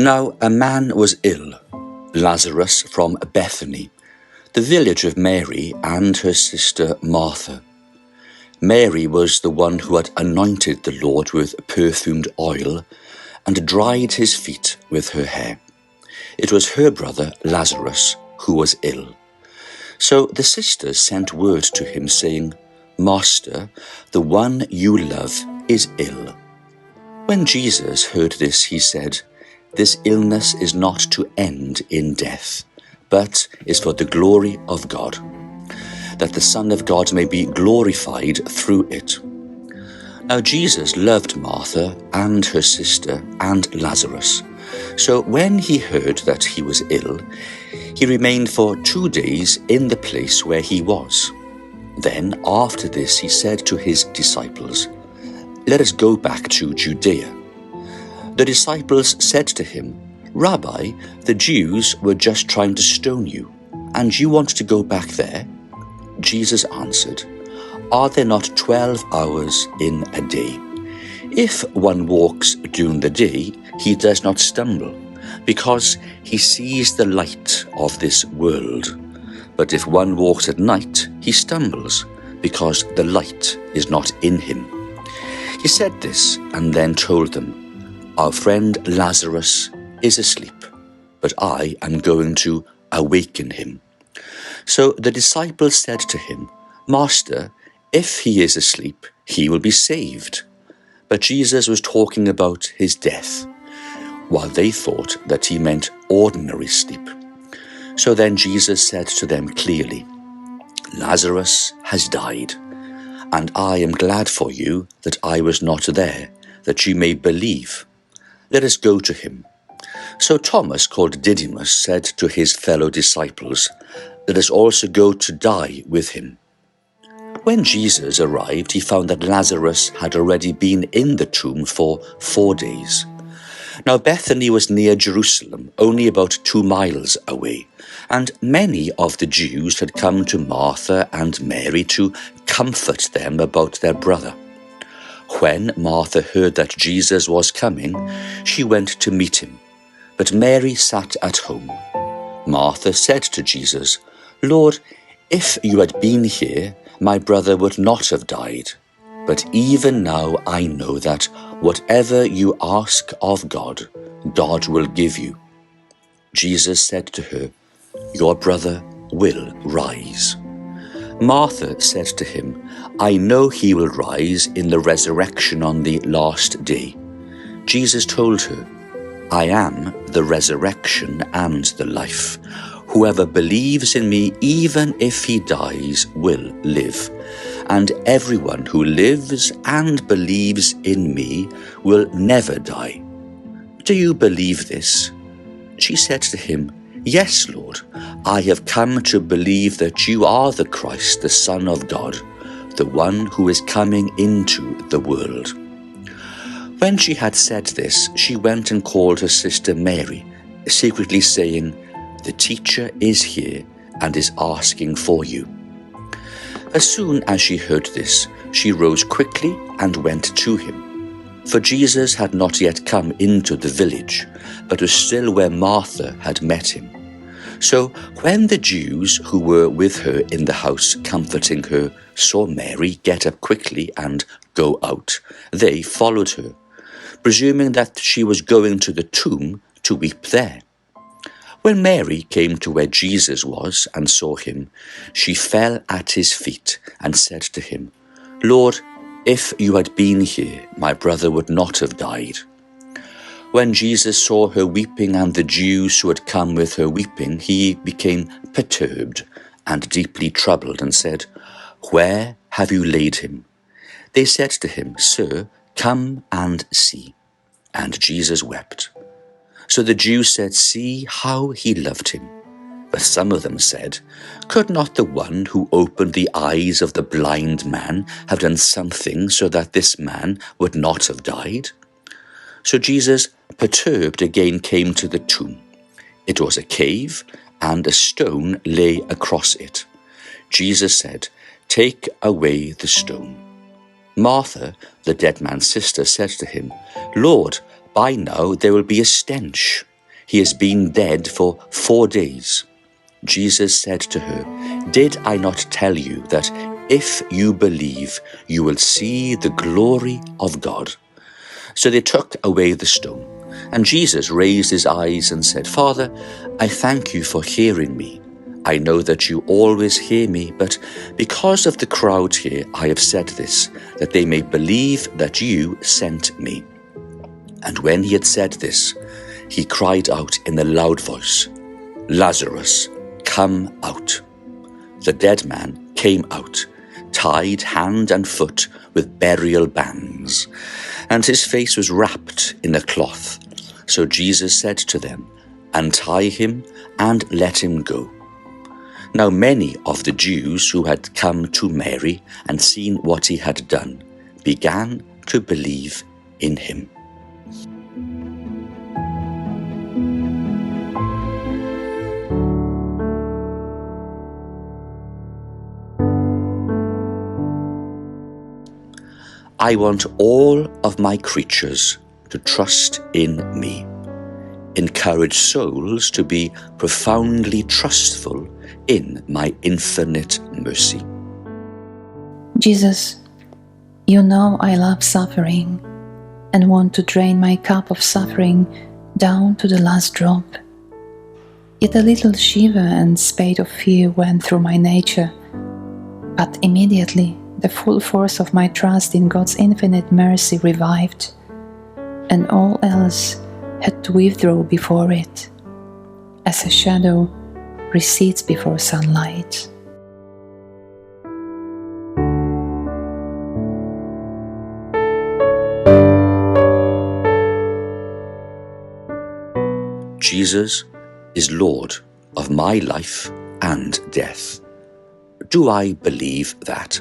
Now a man was ill, Lazarus from Bethany, the village of Mary and her sister Martha. Mary was the one who had anointed the Lord with perfumed oil and dried his feet with her hair. It was her brother Lazarus who was ill. So the sisters sent word to him, saying, "Master, the one you love is ill." When Jesus heard this, he said, "This illness is not to end in death, but is for the glory of God, that the Son of God may be glorified through it." Now Jesus loved Martha and her sister and Lazarus. So when he heard that he was ill, he remained for 2 days in the place where he was. Then after this he said to his disciples, "Let us go back to Judea." The disciples said to him, "Rabbi, the Jews were just trying to stone you, and you want to go back there?" Jesus answered, "Are there not 12 hours in a day? If one walks during the day, he does not stumble, because he sees the light of this world. But if one walks at night, he stumbles, because the light is not in him." He said this and then told them, "Our friend Lazarus is asleep, but I am going to awaken him." So the disciples said to him, "Master, if he is asleep, he will be saved." But Jesus was talking about his death, while they thought that he meant ordinary sleep. So then Jesus said to them clearly, "Lazarus has died, and I am glad for you that I was not there, that you may believe. Let us go to him." So Thomas, called Didymus, said to his fellow disciples, "Let us also go to die with him." When Jesus arrived, he found that Lazarus had already been in the tomb for 4 days. Now Bethany was near Jerusalem, only about 2 miles away, and many of the Jews had come to Martha and Mary to comfort them about their brother. When Martha heard that Jesus was coming, she went to meet him, but Mary sat at home. Martha said to Jesus, "Lord, if you had been here, my brother would not have died. But even now I know that whatever you ask of God, God will give you." Jesus said to her, "Your brother will rise." Martha said to him, "I know he will rise in the resurrection on the last day." Jesus told her, "I am the resurrection and the life. Whoever believes in me, even if he dies, will live. And everyone who lives and believes in me will never die. Do you believe this?" She said to him, "Yes, Lord, I have come to believe that you are the Christ, the Son of God, the one who is coming into the world." When she had said this, she went and called her sister Mary, secretly saying, "The teacher is here and is asking for you." As soon as she heard this, she rose quickly and went to him. For Jesus had not yet come into the village, but was still where Martha had met him. So when the Jews who were with her in the house comforting her saw Mary get up quickly and go out, they followed her, presuming that she was going to the tomb to weep there. When Mary came to where Jesus was and saw him, she fell at his feet and said to him, "Lord, if you had been here, my brother would not have died." When Jesus saw her weeping and the Jews who had come with her weeping, he became perturbed and deeply troubled and said, "Where have you laid him?" They said to him, "Sir, come and see." And Jesus wept. So the Jews said, "See how he loved him." But some of them said, "Could not the one who opened the eyes of the blind man have done something so that this man would not have died?" So Jesus, perturbed, again came to the tomb. It was a cave, and a stone lay across it. Jesus said, "Take away the stone." Martha, the dead man's sister, said to him, "Lord, by now there will be a stench, He has been dead for 4 days." Jesus said to her, "Did I not tell you that if you believe, you will see the glory of God?" So they took away the stone. And Jesus raised his eyes and said, "Father, I thank you for hearing me. I know that you always hear me, but because of the crowd here, I have said this, that they may believe that you sent me." And when he had said this, he cried out in a loud voice, "Lazarus, come out." The dead man came out, tied hand and foot with burial bands, and his face was wrapped in a cloth. So Jesus said to them, "Untie him and let him go." Now many of the Jews who had come to Mary and seen what he had done began to believe in him. I want all of my creatures to trust in me. Encourage souls to be profoundly trustful in my infinite mercy. Jesus, you know I love suffering and want to drain my cup of suffering down to the last drop. Yet a little shiver and spate of fear went through my nature, but immediately the full force of my trust in God's infinite mercy revived, and all else had to withdraw before it, as a shadow recedes before sunlight. Jesus is Lord of my life and death. Do I believe that?